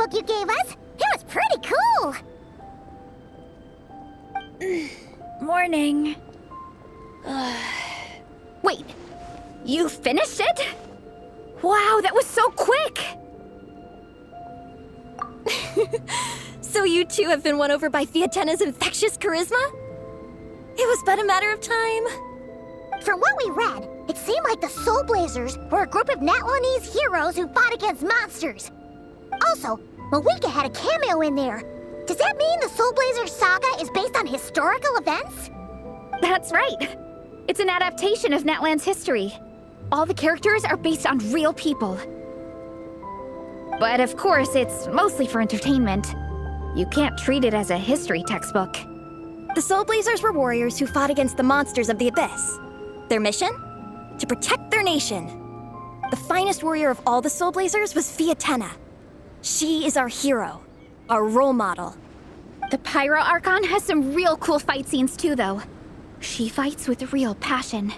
book you gave us. It was pretty cool. Morning. Wait, you finished it? Wow, that was so quick! So you two have been won over by Fiatenna's infectious charisma? It was but a matter of time. From what we read, it seemed like the Soul Blazers were a group of Natlanese heroes who fought against monsters. Also, Malika had a cameo in there. Does that mean the Soul Blazers saga is based on historical events? That's right. It's an adaptation of Natlan's history. All the characters are based on real people. But of course, it's mostly for entertainment. You can't treat it as a history textbook. The Soul Blazers were warriors who fought against the monsters of the Abyss. Their mission? To protect their nation. The finest warrior of all the Soul Blazers was Fiatenna. She is our hero, our role model. The Pyro Archon has some real cool fight scenes too, though. She fights with real passion.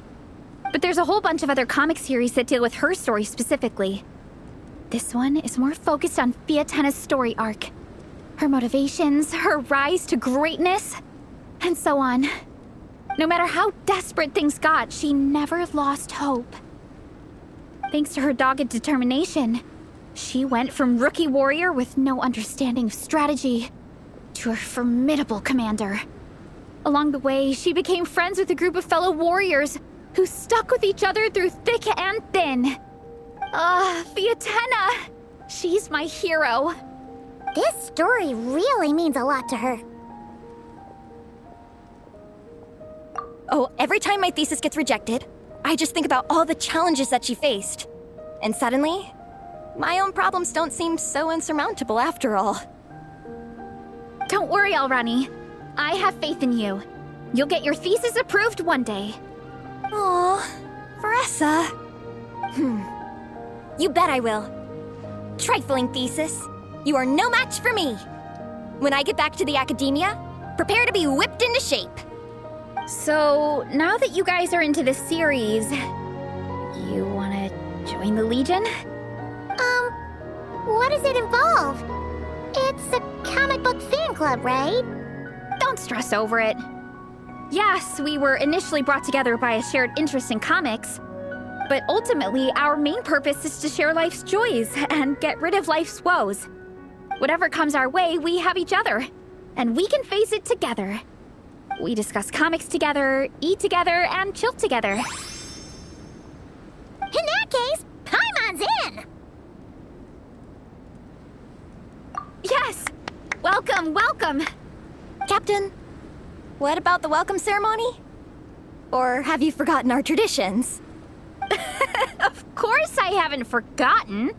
But there's a whole bunch of other comic series that deal with her story specifically. This one is more focused on Fiatenna's story arc. Her motivations, her rise to greatness, and so on. No matter how desperate things got, she never lost hope. Thanks to her dogged determination, she went from rookie warrior with no understanding of strategy to a formidable commander. Along the way, she became friends with a group of fellow warriors who stuck with each other through thick and thin. Fiatenna! She's my hero. This story really means a lot to her. Oh, every time my thesis gets rejected, I just think about all the challenges that she faced. And suddenly, my own problems don't seem so insurmountable after all. Don't worry, Alrani. I have faith in you. You'll get your thesis approved one day. Aw, Veressa. You bet I will. Trifling thesis, you are no match for me. When I get back to the academia, prepare to be whipped into shape. So, now that you guys are into this series, you wanna join the Legion? What does it involve? It's a comic book fan club, right? Don't stress over it. Yes, we were initially brought together by a shared interest in comics, but ultimately our main purpose is to share life's joys and get rid of life's woes. Whatever comes our way, we have each other, and we can face it together. We discuss comics together, eat together, and chill together. In that case, Paimon's in! Yes! Welcome, welcome! Captain, what about the welcome ceremony? Or have you forgotten our traditions? Of course I haven't forgotten.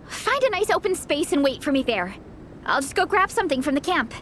Find a nice open space and wait for me there. I'll just go grab something from the camp.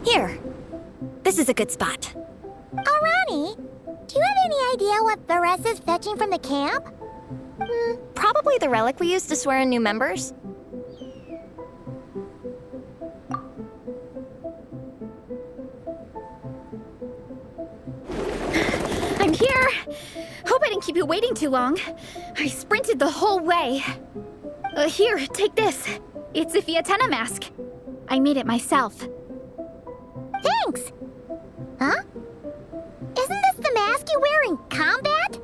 Here. This is a good spot. Alrani, do you have any idea what Veressa's fetching from the camp? Probably the relic we used to swear in new members. I'm here! Hope I didn't keep you waiting too long. I sprinted the whole way. Here, take this. It's a Fiatenna mask. I made it myself. Thanks! Huh? Isn't this the mask you wear in combat?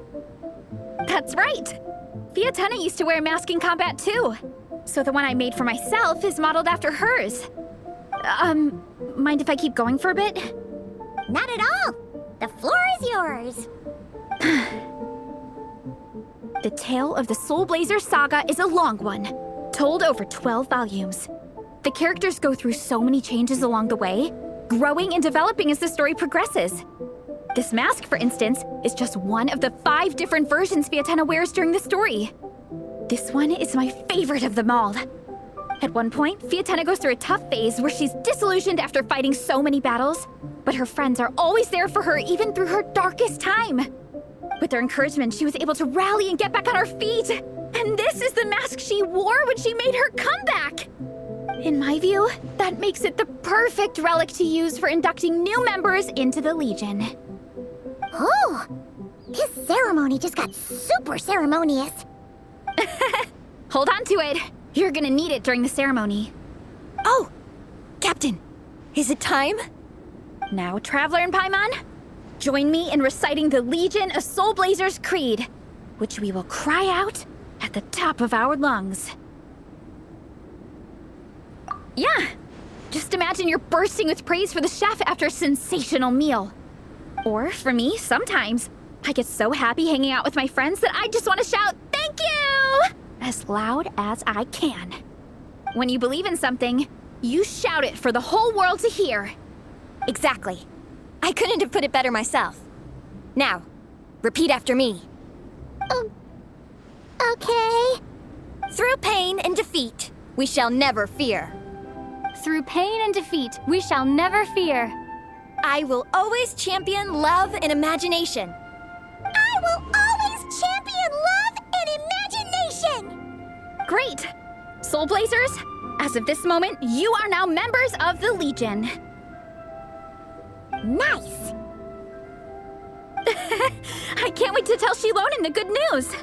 That's right! Fiatenna used to wear a mask in combat too. So the one I made for myself is modeled after hers. Mind if I keep going for a bit? Not at all. The floor is yours. The tale of the Soul Blazer saga is a long one, told over 12 volumes. The characters go through so many changes along the way, growing and developing as the story progresses. This mask, for instance, is just one of the 5 different versions Fiatenna wears during the story. This one is my favorite of them all. At one point, Fiatenna goes through a tough phase where she's disillusioned after fighting so many battles, but her friends are always there for her even through her darkest time. With their encouragement, she was able to rally and get back on her feet. And this is the mask she wore when she made her comeback. In my view, that makes it the perfect relic to use for inducting new members into the Legion. Oh, this ceremony just got super ceremonious. Hold on to it. You're gonna need it during the ceremony. Oh, Captain, is it time? Now, Traveler and Paimon, join me in reciting the Legion of Soul Blazers Creed, which we will cry out at the top of our lungs. Yeah, just imagine you're bursting with praise for the chef after a sensational meal. Or, for me, sometimes, I get so happy hanging out with my friends that I just want to shout, "Thank you!" as loud as I can. When you believe in something, you shout it for the whole world to hear. Exactly. I couldn't have put it better myself. Now, repeat after me. Okay. Through pain and defeat, we shall never fear. Through pain and defeat, we shall never fear. I will always champion love and imagination. I will always champion love and imagination. Great! Soul Blazers, as of this moment, you are now members of the Legion. Nice. I can't wait to tell Shilonen the good news.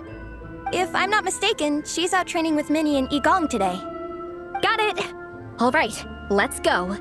If I'm not mistaken, she's out training with Minnie and Igong today. Got it. All right, let's go.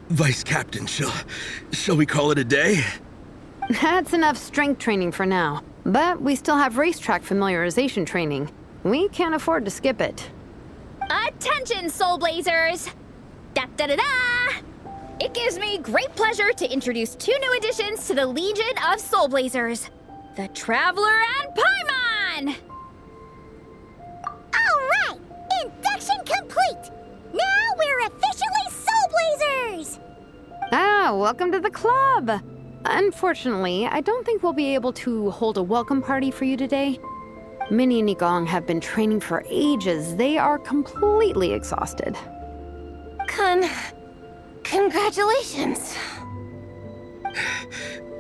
Vice Captain, shall we call it a day? That's enough strength training for now. But we still have racetrack familiarization training. We can't afford to skip it. Attention, Soul Blazers! Da-da-da-da! It gives me great pleasure to introduce 2 new additions to the Legion of Soul Blazers. The Traveler and Paimon! All right, induction complete. Now we're officially Soul Blazers. Welcome to the club! Unfortunately, I don't think we'll be able to hold a welcome party for you today. Minnie and Igong have been training for ages. They are completely exhausted. Congratulations.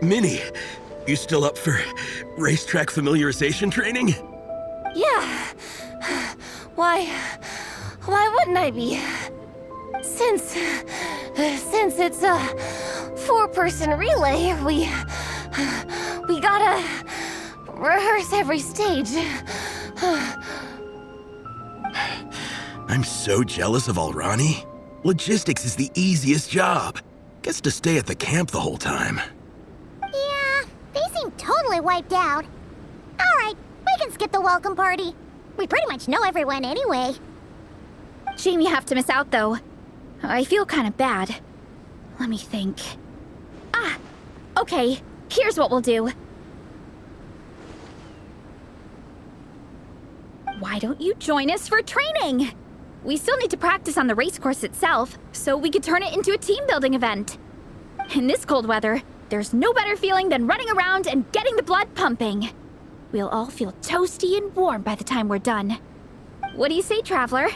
Minnie, you still up for racetrack familiarization training? Yeah. Why wouldn't I be? Since it's a 4-person relay, we gotta rehearse every stage. I'm so jealous of Alrani. Logistics is the easiest job. Gets to stay at the camp the whole time. Yeah, they seem totally wiped out. All right, we can skip the welcome party. We pretty much know everyone anyway. Shame you have to miss out, though. I feel kind of bad. Let me think. Okay, here's what we'll do. Why don't you join us for training? We still need to practice on the race course itself, so we could turn it into a team-building event. In this cold weather, there's no better feeling than running around and getting the blood pumping. We'll all feel toasty and warm by the time we're done. What do you say, Traveler?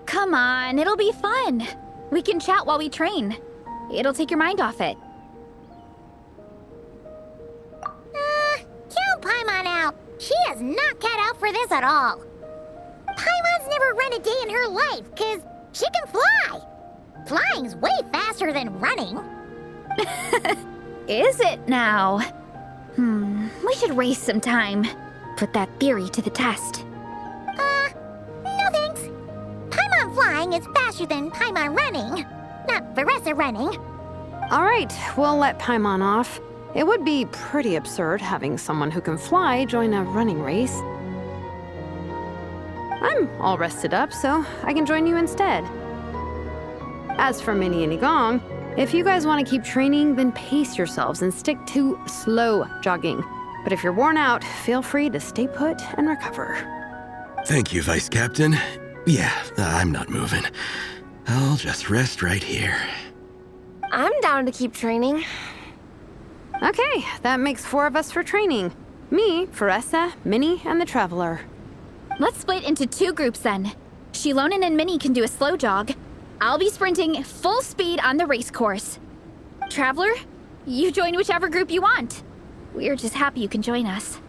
Come on, it'll be fun. We can chat while we train. It'll take your mind off it. Count Paimon out. She is not cut out for this at all. Paimon's Mia's never run a day in her life, because she can fly. Flying's way faster than running. Is it now? We should race sometime. Put that theory to the test. No thanks. Paimon flying is faster than Paimon running. Not Veressa running. All right, we'll let Paimon off. It would be pretty absurd having someone who can fly join a running race. I'm all rested up, so I can join you instead. As for Minnie and Igong, if you guys want to keep training, then pace yourselves and stick to slow jogging. But if you're worn out, feel free to stay put and recover. Thank you, Vice Captain. Yeah, I'm not moving. I'll just rest right here. I'm down to keep training. Okay, that makes 4 of us for training. Me, Veressa, Minnie, and the Traveler. Let's split into 2 groups then. Shilonen and Minnie can do a slow jog. I'll be sprinting full speed on the race course. Traveler, you join whichever group you want. We're just happy you can join us.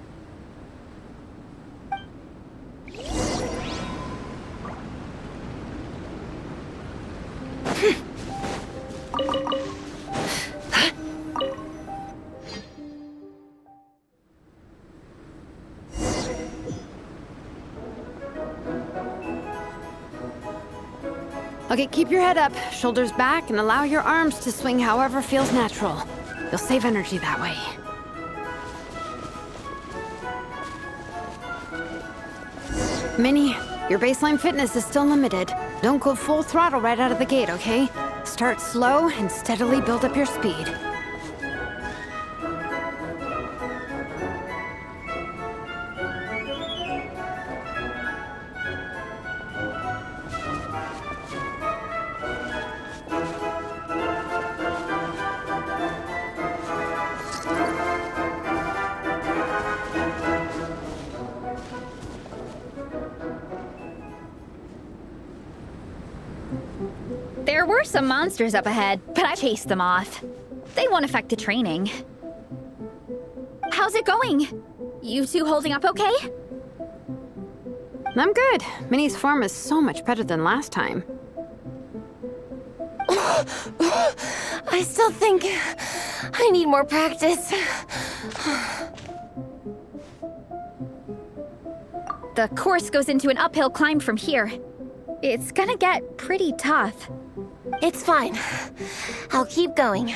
Okay, keep your head up, shoulders back, and allow your arms to swing however feels natural. You'll save energy that way. Minnie, your baseline fitness is still limited. Don't go full throttle right out of the gate, okay? Start slow and steadily build up your speed. There were some monsters up ahead, but I chased them off. They won't affect the training. How's it going? You two holding up okay? I'm good. Minnie's form is so much better than last time. I still think I need more practice. The course goes into an uphill climb from here. It's gonna get pretty tough. It's fine. I'll keep going.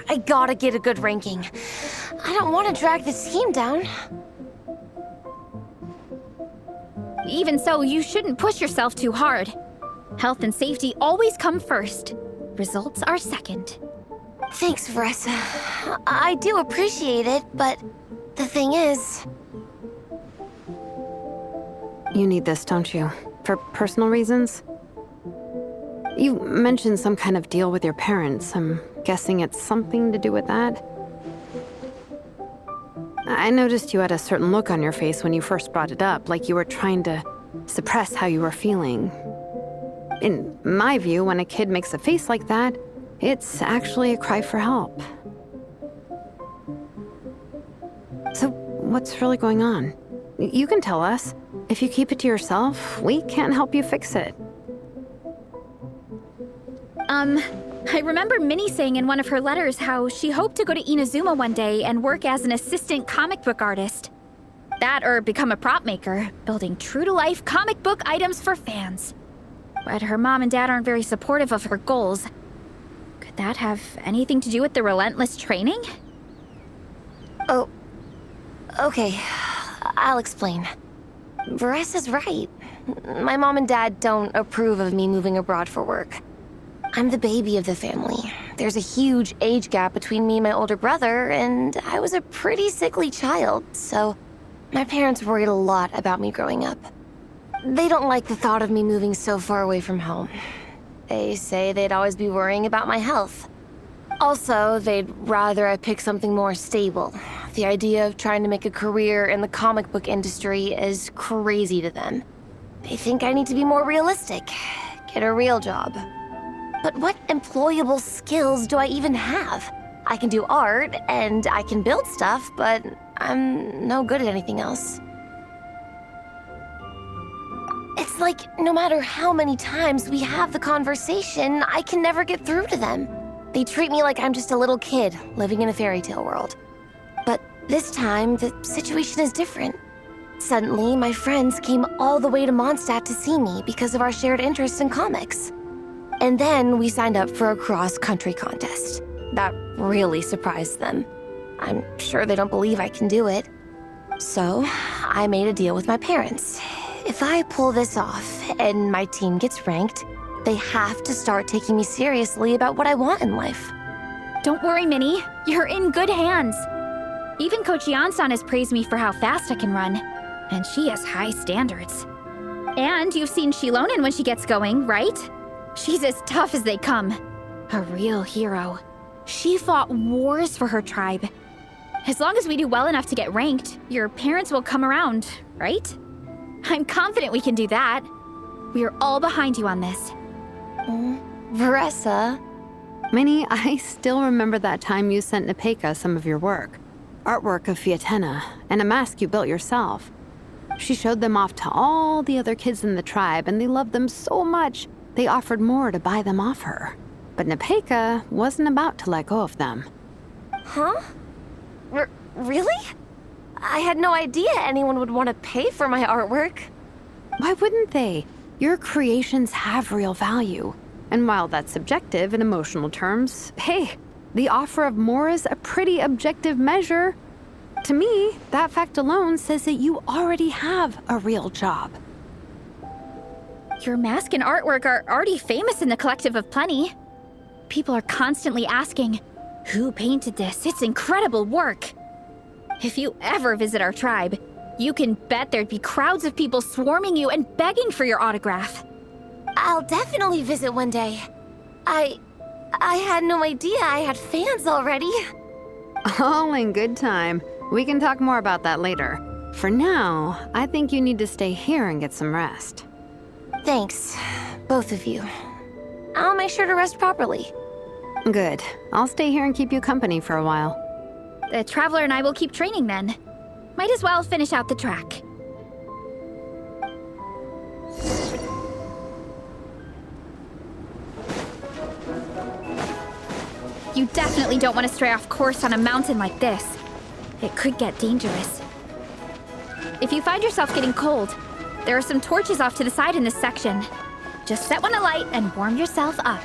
I gotta get a good ranking. I don't want to drag this team down. Even so, you shouldn't push yourself too hard. Health and safety always come first. Results are second. Thanks, Veressa. I do appreciate it, but the thing is... You need this, don't you? For personal reasons? You mentioned some kind of deal with your parents. I'm guessing it's something to do with that? I noticed you had a certain look on your face when you first brought it up, like you were trying to suppress how you were feeling. In my view, when a kid makes a face like that, it's actually a cry for help. So, what's really going on? You can tell us. If you keep it to yourself, we can't help you fix it. I remember Minnie saying in one of her letters how she hoped to go to Inazuma one day and work as an assistant comic book artist. That or become a prop maker, building true-to-life comic book items for fans. But her mom and dad aren't very supportive of her goals. Could that have anything to do with the relentless training? Oh, okay. I'll explain. Veressa's right. My mom and dad don't approve of me moving abroad for work. I'm the baby of the family. There's a huge age gap between me and my older brother, and I was a pretty sickly child, so my parents worried a lot about me growing up. They don't like the thought of me moving so far away from home. They say they'd always be worrying about my health. Also, they'd rather I pick something more stable. The idea of trying to make a career in the comic book industry is crazy to them. They think I need to be more realistic, get a real job. But what employable skills do I even have? I can do art, and I can build stuff, but I'm no good at anything else. It's It's like no matter how many times we have the conversation, I can never get through to them. They treat me like I'm just a little kid living in a fairy tale world. But this time, the situation is different. Suddenly, my friends came all the way to Mondstadt to see me because of our shared interest in comics. And then we signed up for a cross-country contest. That really surprised them. I'm sure they don't believe I can do it. So, I made a deal with my parents. If I pull this off and my team gets ranked, they have to start taking me seriously about what I want in life. Don't worry, Minnie. You're in good hands. Even Coach Jansan has praised me for how fast I can run. And she has high standards. And you've seen Shilonen when she gets going, right? She's as tough as they come. A real hero. She fought wars for her tribe. As long as we do well enough to get ranked, your parents will come around, right? I'm confident we can do that. We are all behind you on this. Veressa. Minnie, I still remember that time you sent Nepeka some of your work. Artwork of Fiatena, and a mask you built yourself. She showed them off to all the other kids in the tribe, and they loved them so much, they offered more to buy them off her. But Nepeka wasn't about to let go of them. Huh? Really? I had no idea anyone would want to pay for my artwork. Why wouldn't they? Your creations have real value. And while that's subjective in emotional terms, hey, the offer of more is a pretty objective measure. To me, that fact alone says that you already have a real job. Your mask and artwork are already famous in the Collective of Plenty. People are constantly asking, who painted this? It's incredible work. If you ever visit our tribe, you can bet there'd be crowds of people swarming you and begging for your autograph. I'll definitely visit one day. I had no idea I had fans already. All in good time. We can talk more about that later. For now, I think you need to stay here and get some rest. Thanks, both of you. I'll make sure to rest properly. Good. I'll stay here and keep you company for a while. The Traveler and I will keep training then. Might as well finish out the track. You definitely don't want to stray off course on a mountain like this. It could get dangerous. If you find yourself getting cold, there are some torches off to the side in this section. Just set one alight and warm yourself up.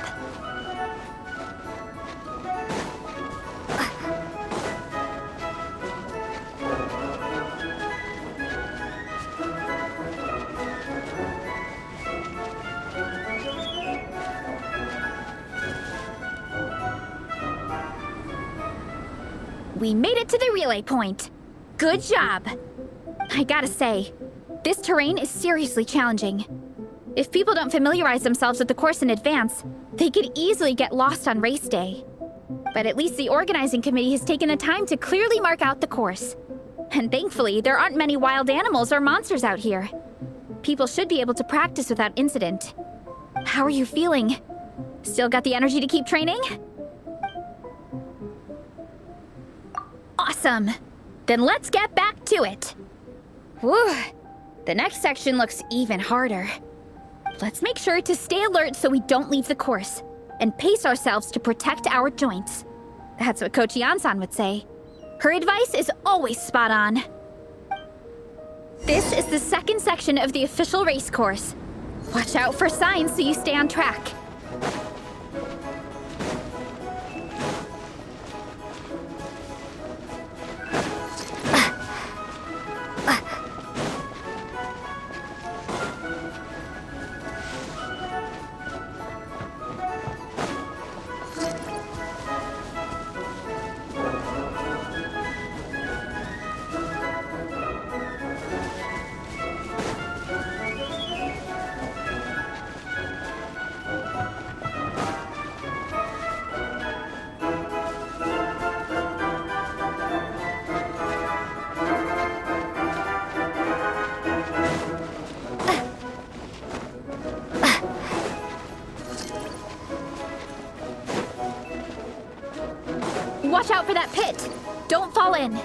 We made it to the relay point. Good job. I gotta say, this terrain is seriously challenging. If people don't familiarize themselves with the course in advance, they could easily get lost on race day. But at least the organizing committee has taken the time to clearly mark out the course. And thankfully, there aren't many wild animals or monsters out here. People should be able to practice without incident. How are you feeling? Still got the energy to keep training? Awesome! Then let's get back to it. Whew! The next section looks even harder. Let's make sure to stay alert so we don't leave the course, and pace ourselves to protect our joints. That's what Coach Jansan would say. Her advice is always spot on. This is the second section of the official race course. Watch out for signs so you stay on track. Watch out for that pit! Don't fall in!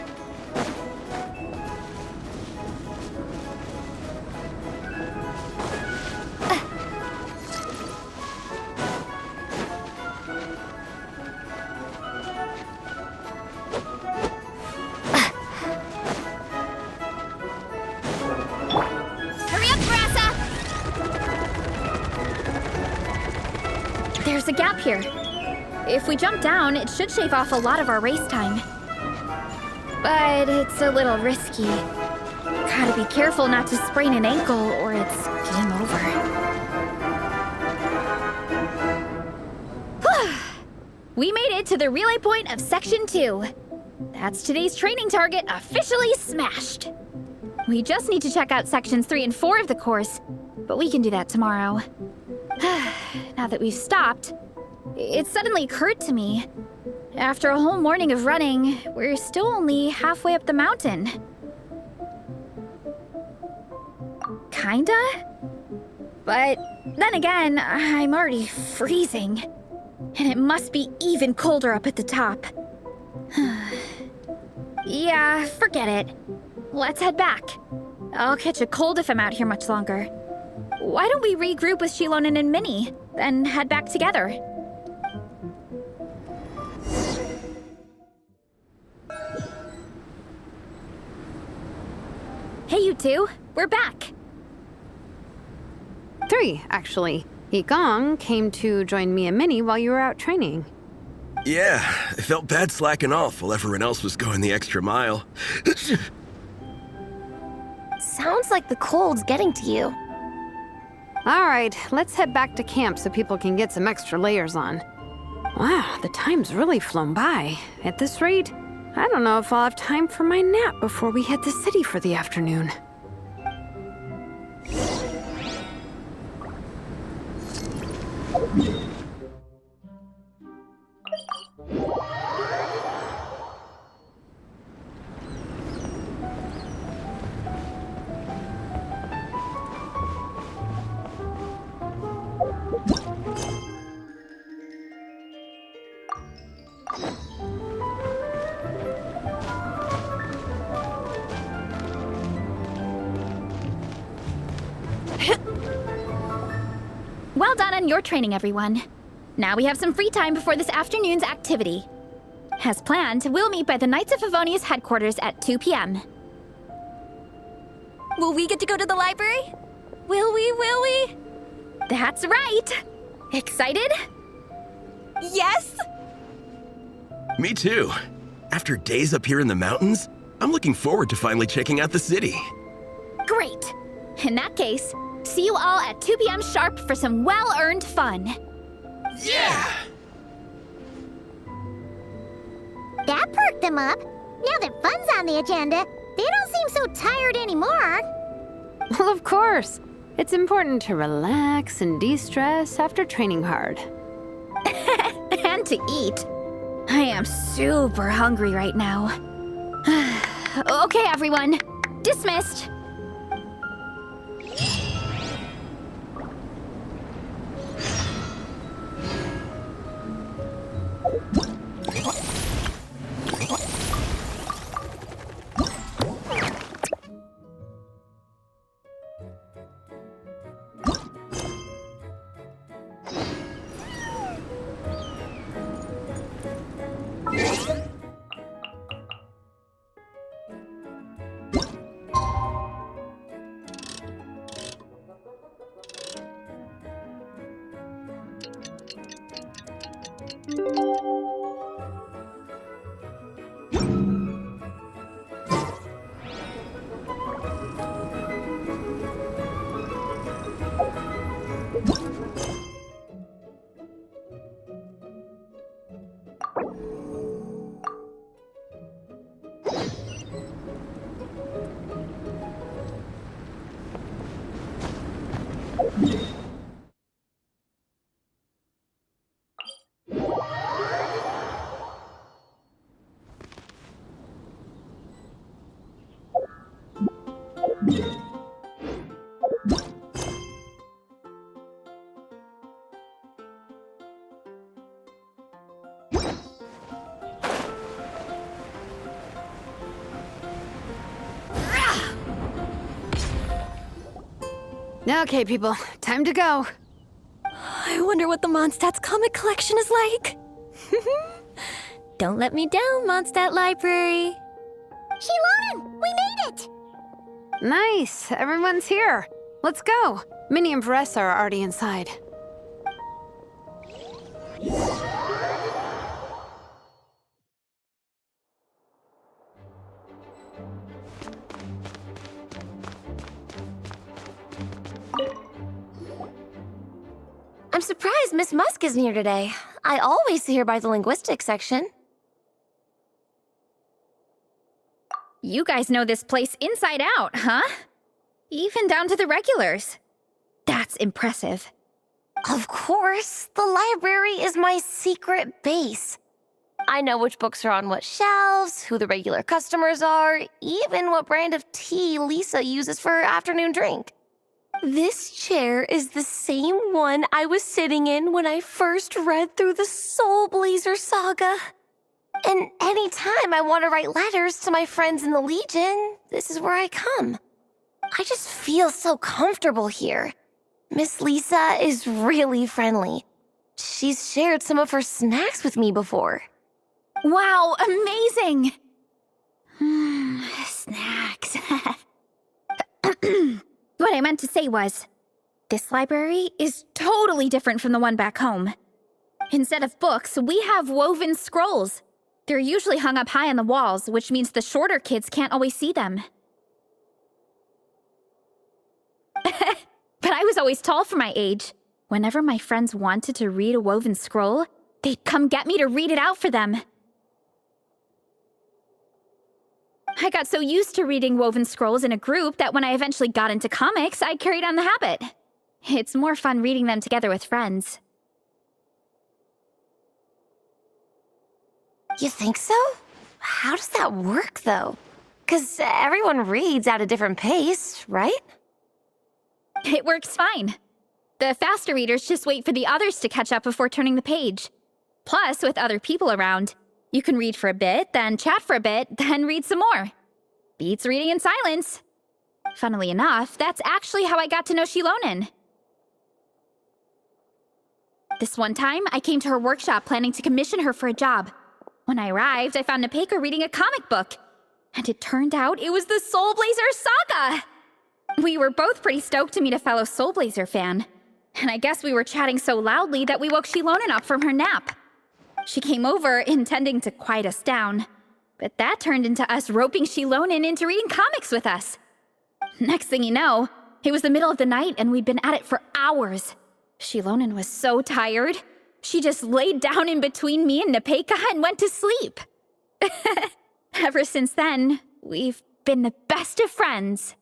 There's a gap here. If we jump down, it should shave off a lot of our race time. But it's a little risky. Gotta be careful not to sprain an ankle or it's game over. We made it to the relay point of Section 2. That's today's training target officially smashed. We just need to check out Sections 3 and 4 of the course, but we can do that tomorrow. Now that we've stopped, it suddenly occurred to me. After a whole morning of running, we're still only halfway up the mountain. Kinda? But then again, I'm already freezing. And it must be even colder up at the top. Yeah, forget it. Let's head back. I'll catch a cold if I'm out here much longer. Why don't we regroup with Shilonen and Minnie, then head back together? Hey, you two. We're back. 3, actually. Yigong came to join me and Minnie while you were out training. Yeah, I felt bad slacking off while everyone else was going the extra mile. Sounds like the cold's getting to you. All right, let's head back to camp so people can get some extra layers on. Wow, the time's really flown by. At this rate, I don't know if I'll have time for my nap before we hit the city for the afternoon. Well done on your training, everyone. Now we have some free time before this afternoon's activity. As planned, we'll meet by the Knights of Favonius headquarters at 2 p.m. Will we get to go to the library? Will we? That's right! Excited? Yes! Me too. After days up here in the mountains, I'm looking forward to finally checking out the city. Great! In that case, see you all at 2 p.m. sharp for some well-earned fun. Yeah! That perked them up. Now that fun's on the agenda, they don't seem so tired anymore. Well, of course. It's important to relax and de-stress after training hard. And to eat. I am super hungry right now. Okay, everyone. Dismissed. Okay, people, time to go. I wonder what the Mondstadt's comic collection is like. Don't let me down, Mondstadt Library. Shilonen, we made it! Nice, everyone's here. Let's go. Minnie and Reise are already inside. I'm surprised Miss Musk isn't here today. I always see her by the linguistics section. You guys know this place inside out, huh? Even down to the regulars. That's impressive. Of course, the library is my secret base. I know which books are on what shelves, who the regular customers are, even what brand of tea Lisa uses for her afternoon drink. This chair is the same one I was sitting in when I first read through the Soul Blazer saga. And anytime I want to write letters to my friends in the Legion, this is where I come. I just feel so comfortable here. Miss Lisa is really friendly. She's shared some of her snacks with me before. Wow, amazing! Snacks. What I meant to say was, this library is totally different from the one back home. Instead of books, we have woven scrolls. They're usually hung up high on the walls, which means the shorter kids can't always see them. But I was always tall for my age. Whenever my friends wanted to read a woven scroll, they'd come get me to read it out for them. I got so used to reading woven scrolls in a group that when I eventually got into comics, I carried on the habit. It's more fun reading them together with friends. You think so? How does that work, though? 'Cause everyone reads at a different pace, right? It works fine. The faster readers just wait for the others to catch up before turning the page. Plus, with other people around, you can read for a bit, then chat for a bit, then read some more. Beats reading in silence. Funnily enough, that's actually how I got to know Shilonen. This one time, I came to her workshop planning to commission her for a job. When I arrived, I found Nepeka reading a comic book. And it turned out it was the Soul Blazer saga! We were both pretty stoked to meet a fellow Soul Blazer fan. And I guess we were chatting so loudly that we woke Shilonen up from her nap. She came over intending to quiet us down. But that turned into us roping Shilonen into reading comics with us. Next thing you know, it was the middle of the night and we'd been at it for hours. Shilonen was so tired, she just laid down in between me and Nepeka and went to sleep. Ever since then, we've been the best of friends.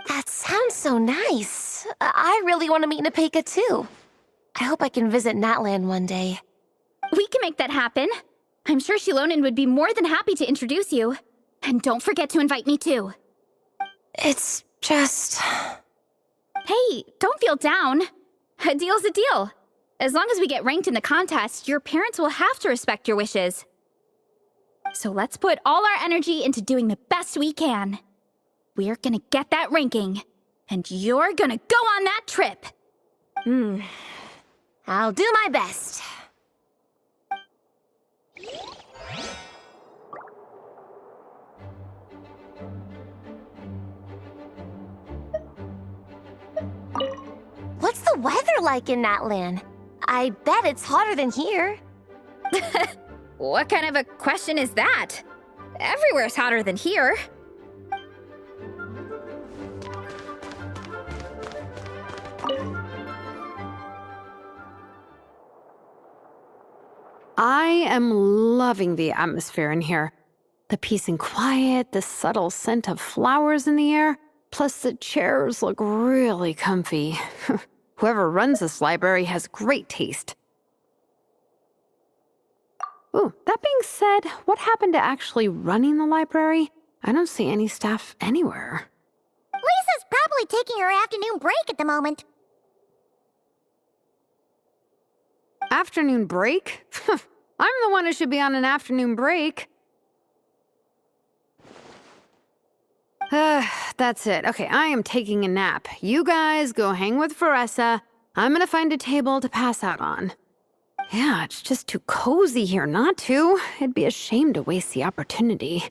That sounds so nice. I really want to meet Nepeka, too. I hope I can visit Natland one day. We can make that happen. I'm sure Shilonen would be more than happy to introduce you. And don't forget to invite me, too. It's just... Hey, don't feel down. A deal's a deal. As long as we get ranked in the contest, your parents will have to respect your wishes. So let's put all our energy into doing the best we can. We're gonna get that ranking, and you're gonna go on that trip. I'll do my best. What's the weather like in Natland? I bet it's hotter than here. What kind of a question is that? Everywhere's hotter than here. I am loving the atmosphere in here. The peace and quiet, the subtle scent of flowers in the air, plus the chairs look really comfy. Whoever runs this library has great taste. Ooh, that being said, what happened to actually running the library? I don't see any staff anywhere. Lisa's probably taking her afternoon break at the moment. Afternoon break? I'm the one who should be on an afternoon break. That's it. Okay, I am taking a nap. You guys go hang with Veressa. I'm gonna find a table to pass out on. Yeah, it's just too cozy here not to. It'd be a shame to waste the opportunity.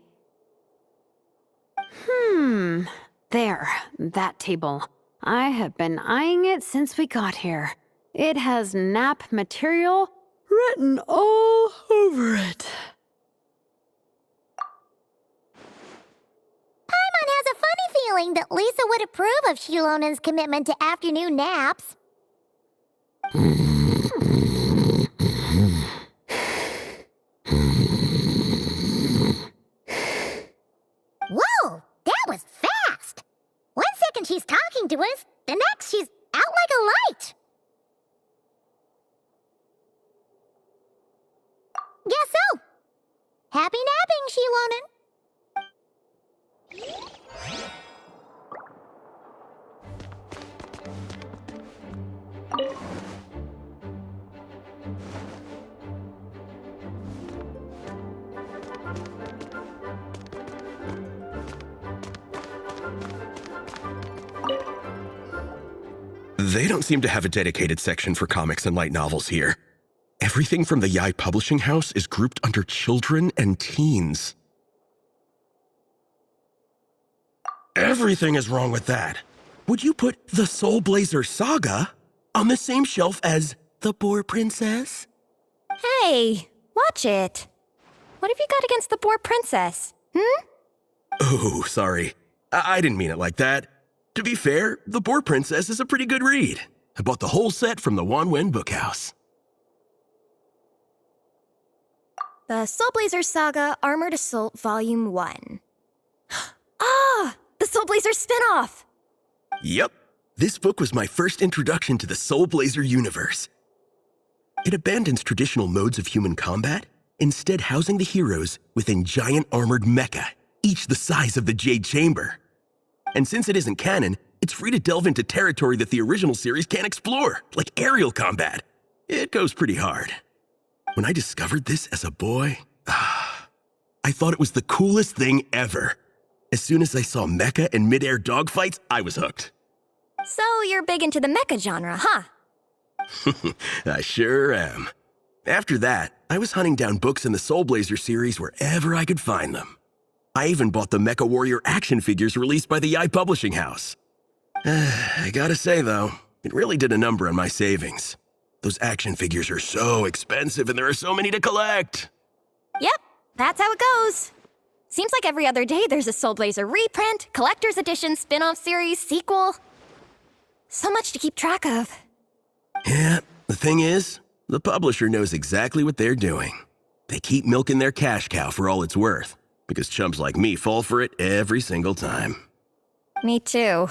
There, that table. I have been eyeing it since we got here. It has nap material written all over it. Paimon has a funny feeling that Lisa would approve of Shilonen's commitment to afternoon naps. Whoa, that was fast! 1 second she's talking to us, the next she's out like a light. Guess so. Happy napping, Shilonen. They don't seem to have a dedicated section for comics and light novels here. Everything from the Yai Publishing House is grouped under children and teens. Everything is wrong with that. Would you put the Soul Blazer Saga on the same shelf as The Boar Princess? Hey, watch it. What have you got against the Boar Princess? Oh, sorry. I didn't mean it like that. To be fair, The Boar Princess is a pretty good read. I bought the whole set from the Wanwen Bookhouse. The Soul Blazer Saga Armored Assault Volume 1. Ah! The Soul Blazer spinoff! Yep. This book was my first introduction to the Soul Blazer universe. It abandons traditional modes of human combat, instead housing the heroes within giant armored mecha, each the size of the Jade Chamber. And since it isn't canon, it's free to delve into territory that the original series can't explore, like aerial combat. It goes pretty hard. When I discovered this as a boy, I thought it was the coolest thing ever. As soon as I saw mecha and mid-air dogfights, I was hooked. So you're big into the mecha genre, huh? I sure am. After that, I was hunting down books in the Soul Blazer series wherever I could find them. I even bought the Mecha Warrior action figures released by the Yai Publishing House. I gotta say, though, it really did a number on my savings. Those action figures are so expensive and there are so many to collect. Yep, that's how it goes. Seems like every other day there's a Soul Blazer reprint, collector's edition, spin-off series, sequel. So much to keep track of. Yeah, the thing is, the publisher knows exactly what they're doing. They keep milking their cash cow for all it's worth, because chumps like me fall for it every single time. Me too.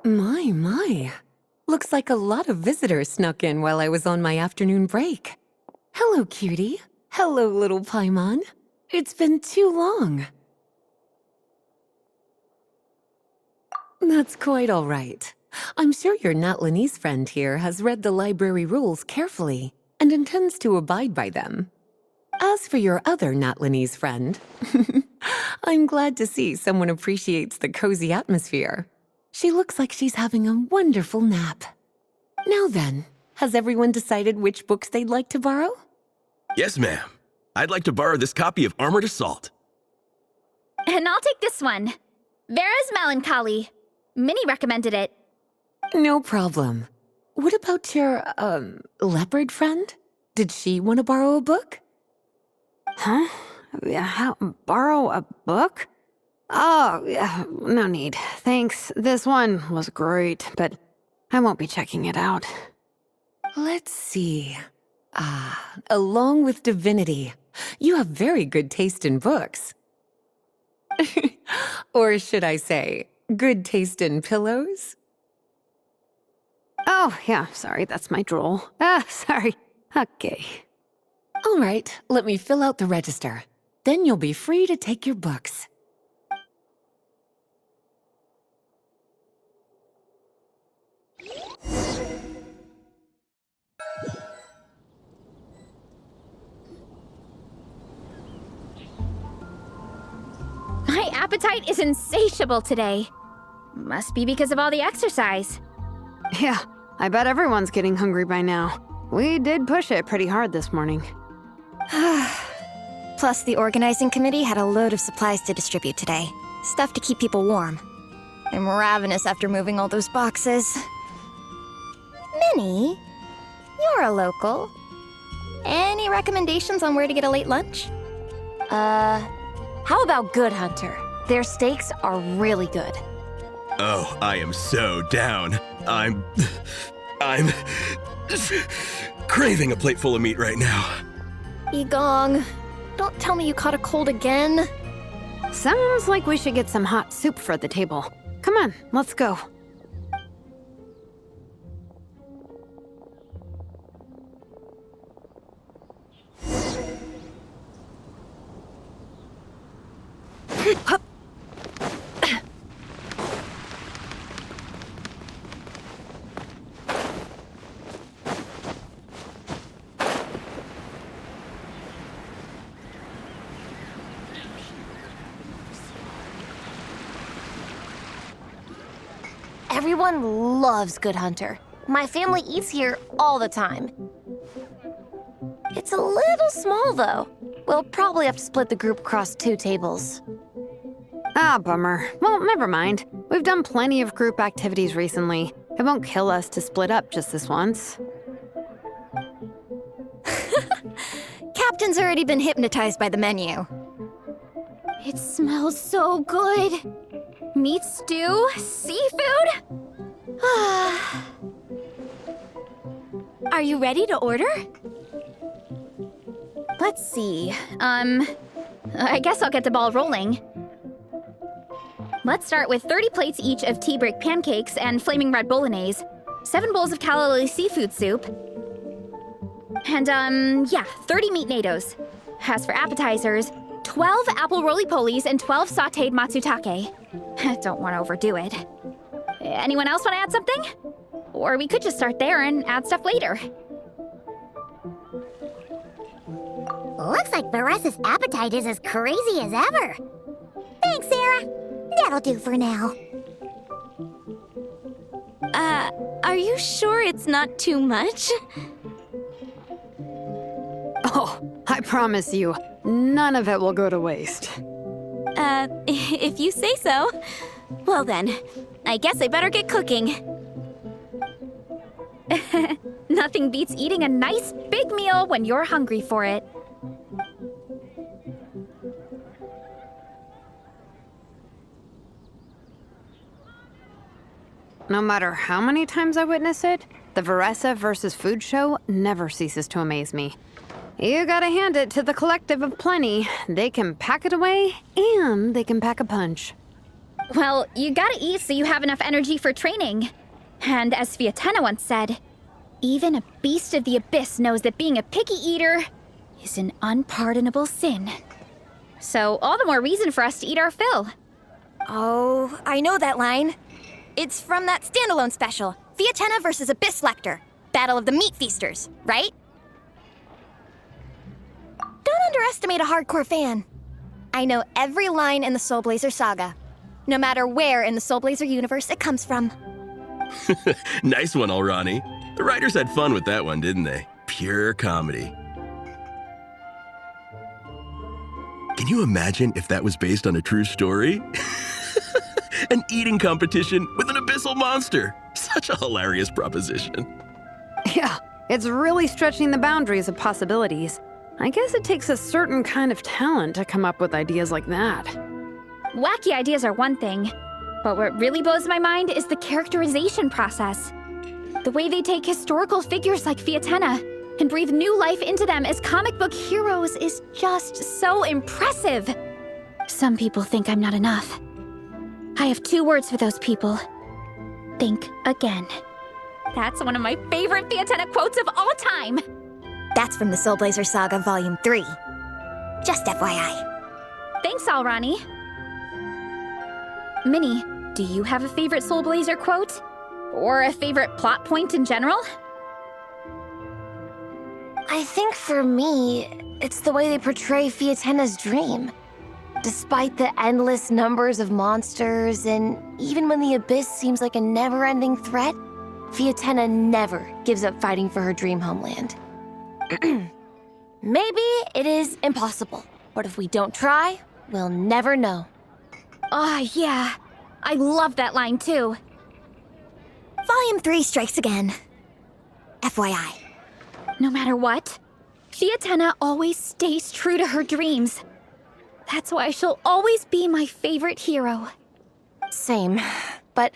My. Looks like a lot of visitors snuck in while I was on my afternoon break. Hello, cutie. Hello, little Paimon. It's been too long. That's quite all right. I'm sure your Natlanese friend here has read the library rules carefully and intends to abide by them. As for your other Natlanese friend, I'm glad to see someone appreciates the cozy atmosphere. She looks like she's having a wonderful nap. Now then, has everyone decided which books they'd like to borrow? Yes, ma'am. I'd like to borrow this copy of Armored Assault. And I'll take this one. Vera's Melancholy. Minnie recommended it. No problem. What about your, leopard friend? Did she want to borrow a book? Huh? Borrow a book? Oh, yeah, no need. Thanks. This one was great, but I won't be checking it out. Let's see. Along with Divinity, you have very good taste in books. Or should I say, good taste in pillows? Oh, yeah, sorry, that's my drool. Sorry. Okay. All right, let me fill out the register. Then you'll be free to take your books. My appetite is insatiable today. Must be because of all the exercise. Yeah, I bet everyone's getting hungry by now. We did push it pretty hard this morning. Plus, the organizing committee had a load of supplies to distribute today. Stuff to keep people warm. I'm ravenous after moving all those boxes. Minnie, you're a local. Any recommendations on where to get a late lunch? How about Good Hunter? Their steaks are really good. Oh, I am so down. I'm craving a plate full of meat right now. Igong, don't tell me you caught a cold again. Sounds like we should get some hot soup for the table. Come on, let's go. Everyone loves Good Hunter. My family eats here all the time. It's a little small, though. We'll probably have to split the group across 2 tables. Ah, bummer. Well, never mind. We've done plenty of group activities recently. It won't kill us to split up just this once. Captain's already been hypnotized by the menu. It smells so good. Meat stew? Seafood? Are you ready to order? Let's see. I guess I'll get the ball rolling. Let's start with 30 plates each of tea break pancakes and flaming red bolognese, 7 bowls of calla lily seafood soup, and, 30 meat natos. As for appetizers, 12 apple roly-polies and 12 sautéed matsutake. Don't want to overdo it. Anyone else want to add something? Or we could just start there and add stuff later. Looks like Veresa's appetite is as crazy as ever. Thanks, Sarah. That'll do for now. Are you sure it's not too much? Oh, I promise you, none of it will go to waste. If you say so. Well then, I guess I better get cooking. Nothing beats eating a nice big meal when you're hungry for it. No matter how many times I witness it, the Reise versus food show never ceases to amaze me. You gotta hand it to the collective of plenty. They can pack it away, and they can pack a punch. Well, you gotta eat so you have enough energy for training. And as Fiatena once said, even a beast of the abyss knows that being a picky eater is an unpardonable sin. So all the more reason for us to eat our fill. Oh, I know that line. It's from that standalone special, Fiatena versus Abyss Lecter, Battle of the Meat Feasters, right? Don't underestimate a hardcore fan. I know every line in the Soul Blazer saga, no matter where in the Soul Blazer universe it comes from. Nice one, Alrani. The writers had fun with that one, didn't they? Pure comedy. Can you imagine if that was based on a true story? An eating competition with an abyssal monster. Such a hilarious proposition. Yeah, it's really stretching the boundaries of possibilities. I guess it takes a certain kind of talent to come up with ideas like that. Wacky ideas are one thing, but what really blows my mind is the characterization process. The way they take historical figures like Fiatena and breathe new life into them as comic book heroes is just so impressive. Some people think I'm not enough. I have 2 words for those people. Think again. That's one of my favorite Fiatena quotes of all time. That's from the Soul Blazer Saga Volume 3. Just FYI. Thanks, Alrani. Minnie, do you have a favorite Soul Blazer quote? Or a favorite plot point in general? I think for me, it's the way they portray Fiatena's dream. Despite the endless numbers of monsters, and even when the Abyss seems like a never-ending threat, Fiatena never gives up fighting for her dream homeland. Maybe it is impossible, But if we don't try, we'll never know. Yeah. I love that line too. Volume 3 strikes again. FYI. No matter what, Fiatenna always stays true to her dreams. That's why she'll always be my favorite hero. Same. But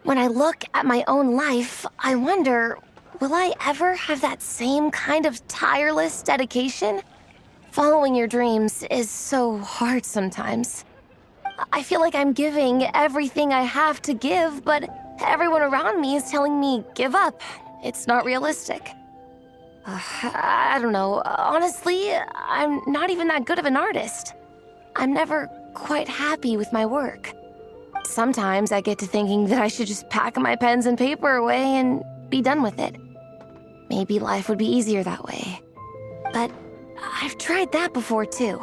when I look at my own life, I wonder, will I ever have that same kind of tireless dedication? Following your dreams is so hard sometimes. I feel like I'm giving everything I have to give, but everyone around me is telling me, give up. It's not realistic. I don't know. Honestly, I'm not even that good of an artist. I'm never quite happy with my work. Sometimes I get to thinking that I should just pack my pens and paper away and be done with it. Maybe life would be easier that way. But I've tried that before too.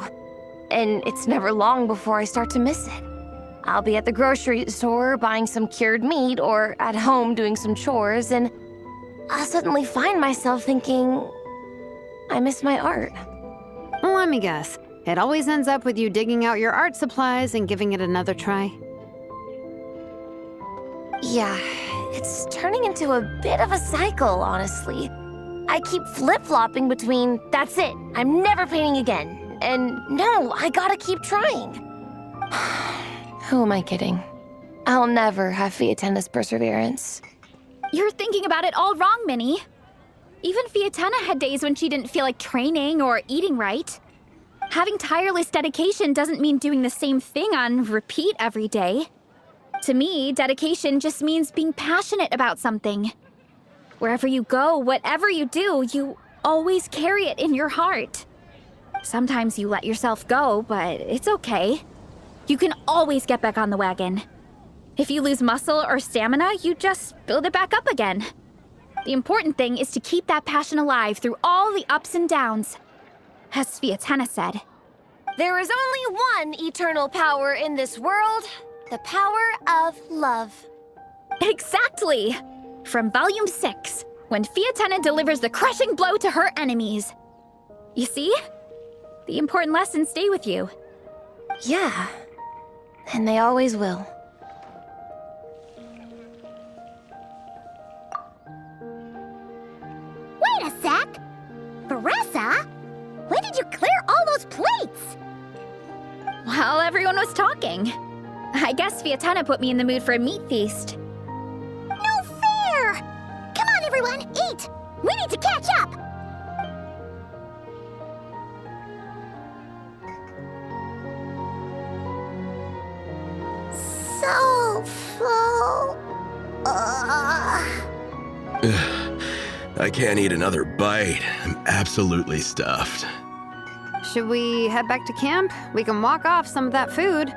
And it's never long before I start to miss it. I'll be at the grocery store buying some cured meat or at home doing some chores, and I'll suddenly find myself thinking, I miss my art. Let me guess. It always ends up with you digging out your art supplies and giving it another try. Yeah, it's turning into a bit of a cycle, honestly. I keep flip-flopping between, that's it, I'm never painting again, and no, I gotta keep trying. Who am I kidding? I'll never have Fiatenna's perseverance. You're thinking about it all wrong, Minnie. Even Fiatenna had days when she didn't feel like training or eating right. Having tireless dedication doesn't mean doing the same thing on repeat every day. To me, dedication just means being passionate about something. Wherever you go, whatever you do, you always carry it in your heart. Sometimes you let yourself go, but it's okay. You can always get back on the wagon. If you lose muscle or stamina, you just build it back up again. The important thing is to keep that passion alive through all the ups and downs. As Fiatenna said, There is only one eternal power in this world, the power of love. exactly! From Volume 6, when Fiatenna delivers the crushing blow to her enemies. You see? The important lessons stay with you. Yeah, and they always will. Wait a sec! Veressa? When did you clear all those plates? While everyone was talking. I guess Fiatenna put me in the mood for a meat feast. No fair! Come on, everyone, eat! We need to catch up! So full. I can't eat another bite. I'm absolutely stuffed. Should we head back to camp? We can walk off some of that food.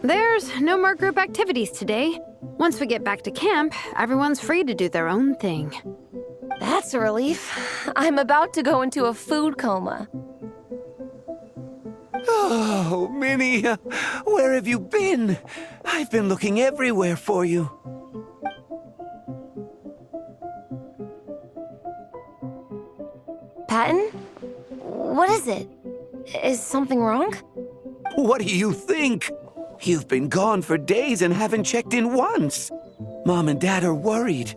There's no more group activities today. Once we get back to camp, everyone's free to do their own thing. That's a relief. I'm about to go into a food coma. Oh, Minnie, where have you been? I've been looking everywhere for you. Patton? What is it? Is something wrong? What do you think? You've been gone for days and haven't checked in once. Mom and Dad are worried.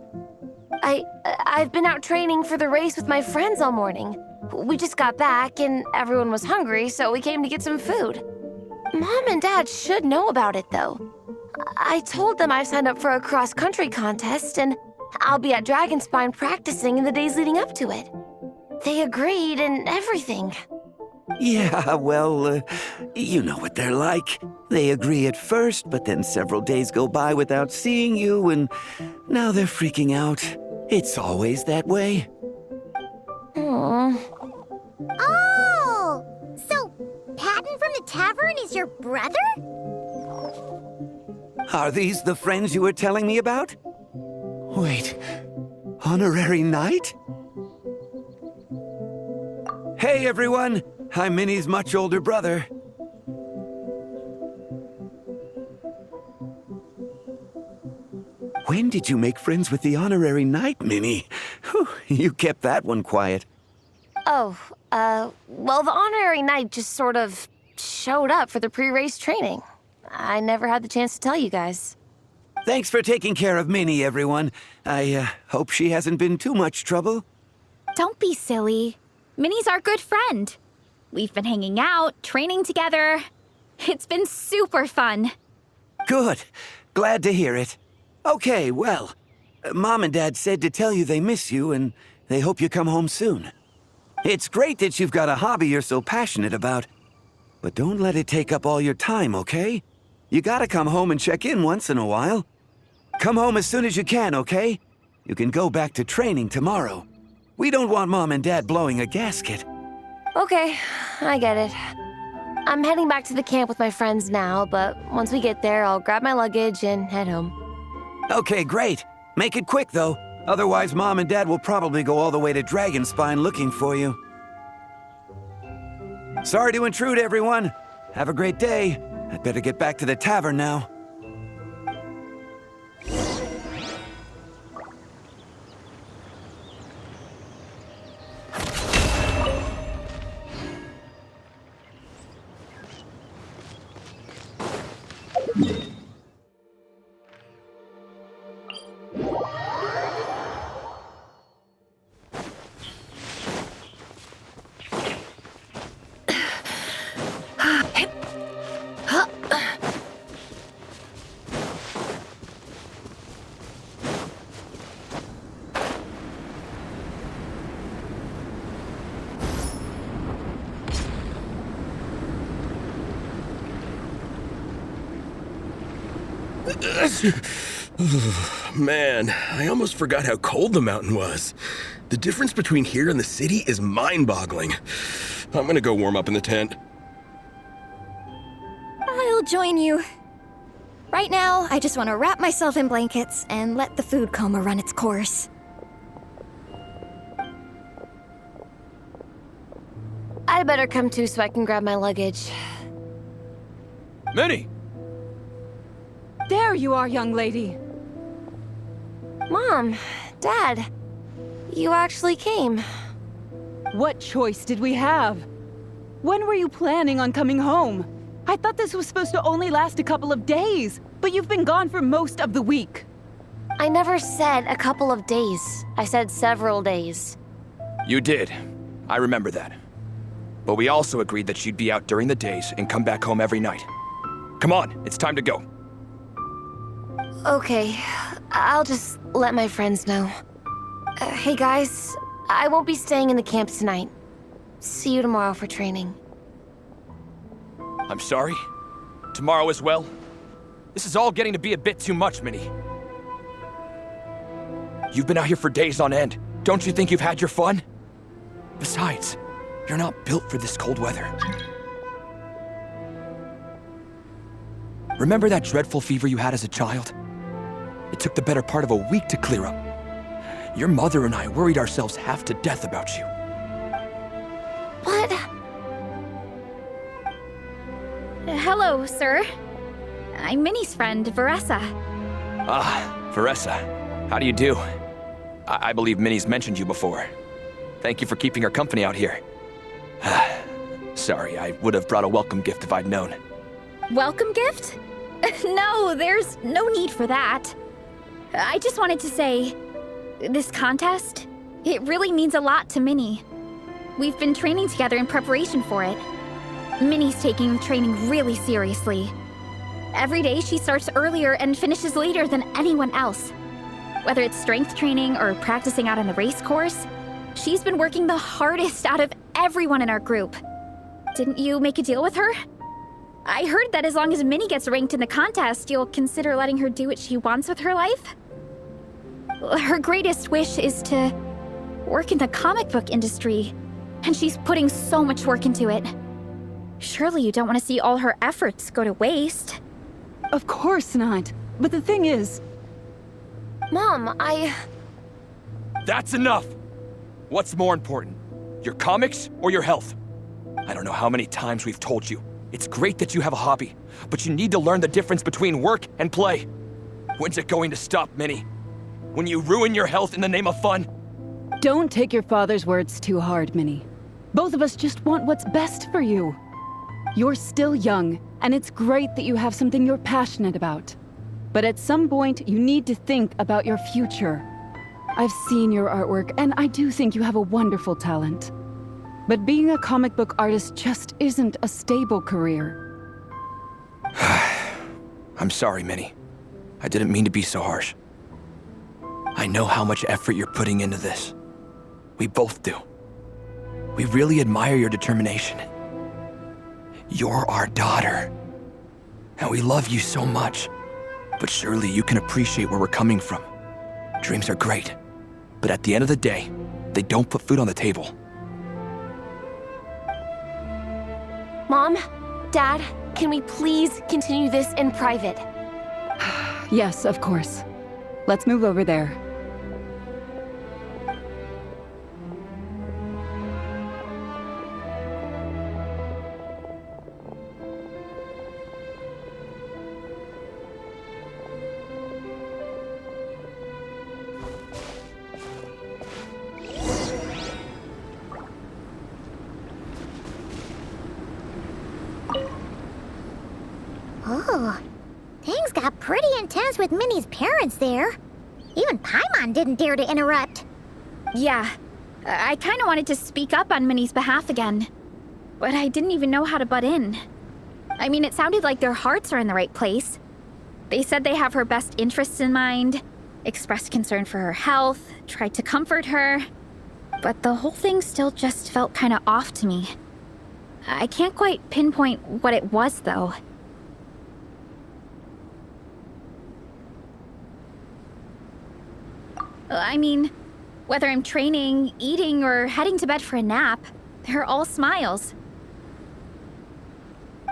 I've been out training for the race with my friends all morning. We just got back and everyone was hungry, so we came to get some food. Mom and Dad should know about it, though. I told them I've signed up for a cross-country contest and I'll be at Dragonspine practicing in the days leading up to it. They agreed and everything. Yeah, well, you know what they're like. They agree at first, but then several days go by without seeing you, and now they're freaking out. It's always that way. Aww. Oh! So, Patton from the tavern is your brother? Are these the friends you were telling me about? Wait, honorary knight? Hey, everyone! I'm Minnie's much older brother. When did you make friends with the honorary knight, Minnie? Whew, you kept that one quiet. Oh, well, the honorary knight just sort of showed up for the pre-race training. I never had the chance to tell you guys. Thanks for taking care of Minnie, everyone. I hope she hasn't been too much trouble. Don't be silly. Minnie's our good friend. We've been hanging out, training together. It's been super fun. Good. Glad to hear it. Okay, well, Mom and Dad said to tell you they miss you and they hope you come home soon. It's great that you've got a hobby you're so passionate about, but don't let it take up all your time, okay? You gotta come home and check in once in a while. Come home as soon as you can, okay? You can go back to training tomorrow. We don't want Mom and Dad blowing a gasket. Okay, I get it. I'm heading back to the camp with my friends now, but once we get there, I'll grab my luggage and head home. Okay, great. Make it quick, though. Otherwise, Mom and Dad will probably go all the way to Dragonspine looking for you. Sorry to intrude, everyone. Have a great day. I'd better get back to the tavern now. Man, I almost forgot how cold the mountain was. The difference between here and the city is mind-boggling. I'm gonna go warm up in the tent. I'll join you. Right now, I just want to wrap myself in blankets and let the food coma run its course. I'd better come too so I can grab my luggage. Minnie! There you are, young lady. Mom, Dad, you actually came. What choice did we have? When were you planning on coming home? I thought this was supposed to only last a couple of days, but you've been gone for most of the week. I never said a couple of days. I said several days. You did. I remember that. But we also agreed that you'd be out during the days and come back home every night. Come on, it's time to go. Okay, I'll just let my friends know. Hey guys, I won't be staying in the camp tonight. See you tomorrow for training. I'm sorry. Tomorrow as well. This is all getting to be a bit too much, Minnie. You've been out here for days on end. Don't you think you've had your fun? Besides, you're not built for this cold weather. Remember that dreadful fever you had as a child? It took the better part of a week to clear up. Your mother and I worried ourselves half to death about you. What? Hello, sir. I'm Minnie's friend, Veressa. Ah, Veressa. How do you do? I believe Minnie's mentioned you before. Thank you for keeping her company out here. Sorry, I would have brought a welcome gift if I'd known. Welcome gift? No, there's no need for that. I just wanted to say, this contest, it really means a lot to Minnie. We've been training together in preparation for it. Minnie's taking the training really seriously. Every day she starts earlier and finishes later than anyone else. Whether it's strength training or practicing out on the race course, she's been working the hardest out of everyone in our group. Didn't you make a deal with her? I heard that as long as Minnie gets ranked in the contest, you'll consider letting her do what she wants with her life? Her greatest wish is to work in the comic book industry, and she's putting so much work into it. Surely you don't want to see all her efforts go to waste. Of course not. But the thing is... Mom, That's enough! What's more important? Your comics or your health? I don't know how many times we've told you. It's great that you have a hobby, but you need to learn the difference between work and play. When's it going to stop, Minnie? When you ruin your health in the name of fun? Don't take your father's words too hard, Minnie. Both of us just want what's best for you. You're still young, and it's great that you have something you're passionate about. But at some point, you need to think about your future. I've seen your artwork, and I do think you have a wonderful talent. But being a comic book artist just isn't a stable career. I'm sorry, Minnie. I didn't mean to be so harsh. I know how much effort you're putting into this. We both do. We really admire your determination. You're our daughter. And we love you so much. But surely you can appreciate where we're coming from. Dreams are great. But at the end of the day, they don't put food on the table. Mom, Dad, can we please continue this in private? Yes, of course. Let's move over there. Oh, things got pretty intense with Minnie's parents there. Even Paimon didn't dare to interrupt. Yeah, I kind of wanted to speak up on Minnie's behalf again, but I didn't even know how to butt in. I mean, it sounded like their hearts are in the right place. They said they have her best interests in mind, expressed concern for her health, tried to comfort her, but the whole thing still just felt kind of off to me. I can't quite pinpoint what it was, though. I mean, whether I'm training, eating, or heading to bed for a nap, they're all smiles.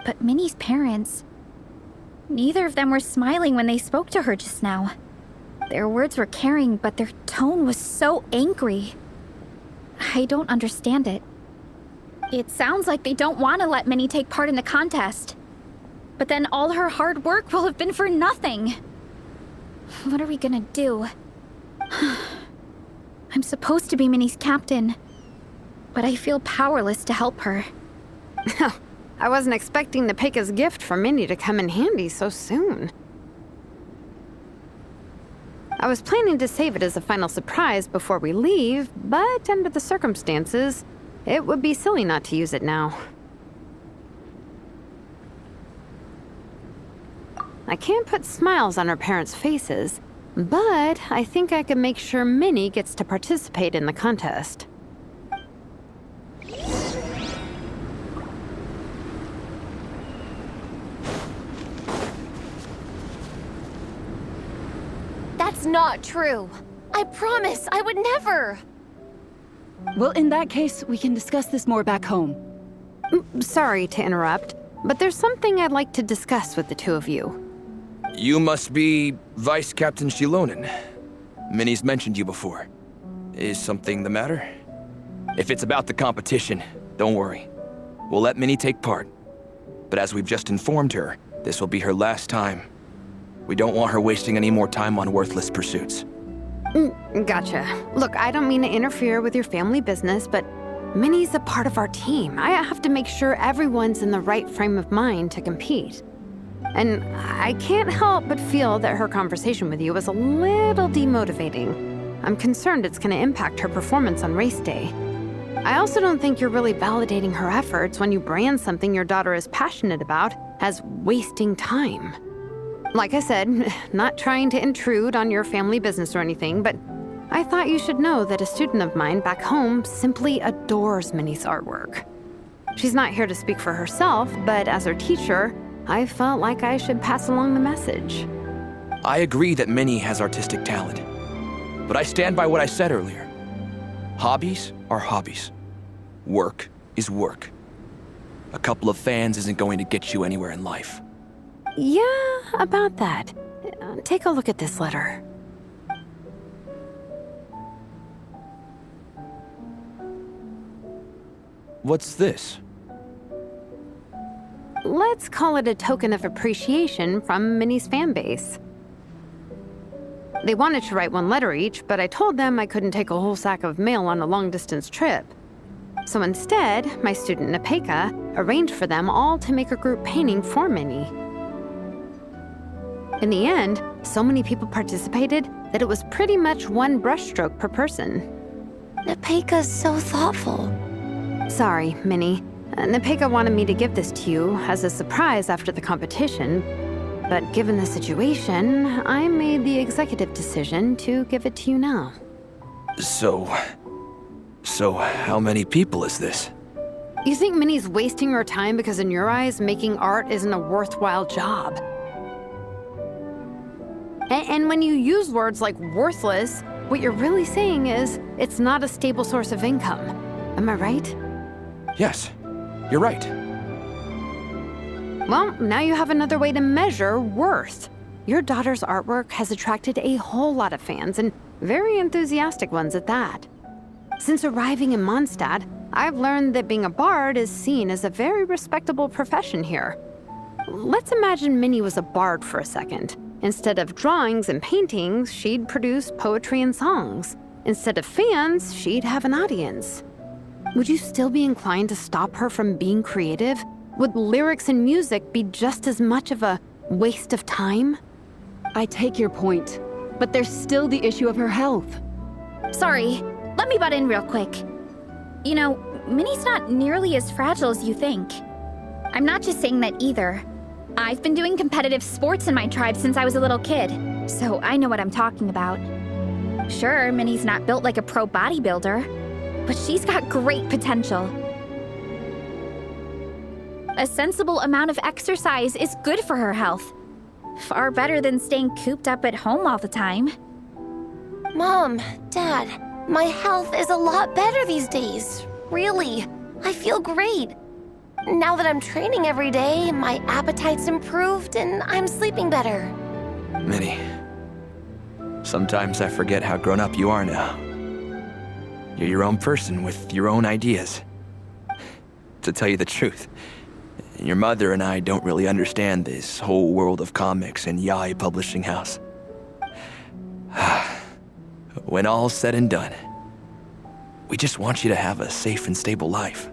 But Minnie's parents, neither of them were smiling when they spoke to her just now. Their words were caring, but their tone was so angry. I don't understand it. It sounds like they don't want to let Minnie take part in the contest. But then all her hard work will have been for nothing. What are we gonna do? I'm supposed to be Minnie's captain, but I feel powerless to help her. I wasn't expecting the Peka's gift for Minnie to come in handy so soon. I was planning to save it as a final surprise before we leave, but under the circumstances, it would be silly not to use it now. I can't put smiles on her parents' faces, but I think I can make sure Minnie gets to participate in the contest. That's not true. I promise I would never. Well, in that case, we can discuss this more back home. Sorry to interrupt, but there's something I'd like to discuss with the two of you. You must be Vice Captain Shilonen. Minnie's mentioned you before. Is something the matter? If it's about the competition, don't worry. We'll let Minnie take part. But as we've just informed her, this will be her last time. We don't want her wasting any more time on worthless pursuits. Gotcha. Look, I don't mean to interfere with your family business, but Minnie's a part of our team. I have to make sure everyone's in the right frame of mind to compete. And I can't help but feel that her conversation with you was a little demotivating. I'm concerned it's going to impact her performance on race day. I also don't think you're really validating her efforts when you brand something your daughter is passionate about as wasting time. Like I said, not trying to intrude on your family business or anything, but I thought you should know that a student of mine back home simply adores Minnie's artwork. She's not here to speak for herself, but as her teacher, I felt like I should pass along the message. I agree that Minnie has artistic talent, but I stand by what I said earlier. Hobbies are hobbies. Work is work. A couple of fans isn't going to get you anywhere in life. Yeah, about that. Take a look at this letter. What's this? Let's call it a token of appreciation from Minnie's fan base. They wanted to write one letter each, but I told them I couldn't take a whole sack of mail on a long-distance trip. So instead, my student Nepeka arranged for them all to make a group painting for Minnie. In the end, so many people participated that it was pretty much one brushstroke per person. Nepeka's so thoughtful. Sorry, Minnie. Nepeka wanted me to give this to you as a surprise after the competition, but given the situation, I made the executive decision to give it to you now. So how many people is this? You think Minnie's wasting her time because in your eyes, making art isn't a worthwhile job? And when you use words like worthless, what you're really saying is it's not a stable source of income. Am I right? Yes, you're right. Well, now you have another way to measure worth. Your daughter's artwork has attracted a whole lot of fans, and very enthusiastic ones at that. Since arriving in Mondstadt, I've learned that being a bard is seen as a very respectable profession here. Let's imagine Minnie was a bard for a second. Instead of drawings and paintings, she'd produce poetry and songs. Instead of fans, she'd have an audience. Would you still be inclined to stop her from being creative? Would lyrics and music be just as much of a waste of time? I take your point, but there's still the issue of her health. Sorry, let me butt in real quick. You know, Minnie's not nearly as fragile as you think. I'm not just saying that either. I've been doing competitive sports in my tribe since I was a little kid, so I know what I'm talking about. Sure, Minnie's not built like a pro bodybuilder, but she's got great potential. A sensible amount of exercise is good for her health. Far better than staying cooped up at home all the time. Mom, Dad, my health is a lot better these days. Really, I feel great. Now that I'm training every day, my appetite's improved and I'm sleeping better. Minnie, sometimes I forget how grown up you are now. You're your own person with your own ideas. To tell you the truth, your mother and I don't really understand this whole world of comics and Yaoi Publishing House. When all's said and done, we just want you to have a safe and stable life.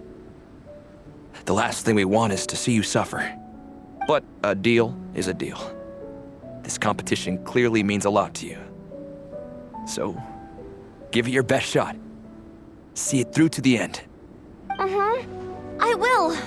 The last thing we want is to see you suffer. But a deal is a deal. This competition clearly means a lot to you. So, give it your best shot. See it through to the end. I will.